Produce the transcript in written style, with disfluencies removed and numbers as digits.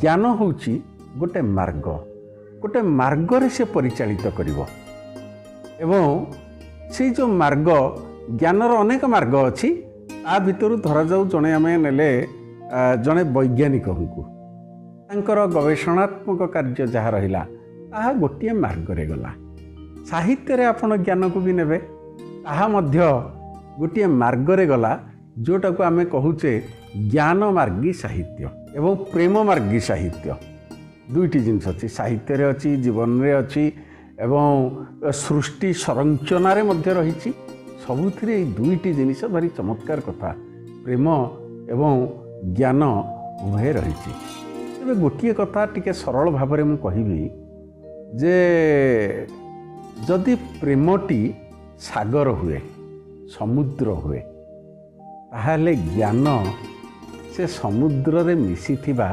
ज्ञान होउची गोटे मार्ग गोटे मार्गरे से परिचालित करिवो एवं से जो मार्ग ज्ञानर अनेक मार्ग अच्छी ता भितर धरा जाऊ जड़े आम नेले जड़े वैज्ञानिक तांकर गवेषणात्मक कार्य जहाँ रहा ताहा गोटे मार्गरे गला साहित्य रे आपण ज्ञान को भी नेबे ताहा मध्य गोटे मार्गरे गला जोटा को आम कहूचे ज्ञान मार्गी साहित्य एवं प्रेम मार्गी साहित्य दुईटी जिनस अच्छी साहित्य रे अच्छी जीवन रे अच्छी एवं सृष्टि संरचना मध्य रही सबुथिरे दुईटी जिनिस भारी चमत्कार कथा प्रेम एवं ज्ञान उभय रही तेज गोटे कथा टिके सरल भाव में कहबी जे जदि प्रेमटी सागर हुए समुद्र हुए ताहले ज्ञान से समुद्र रे मिसी थिबा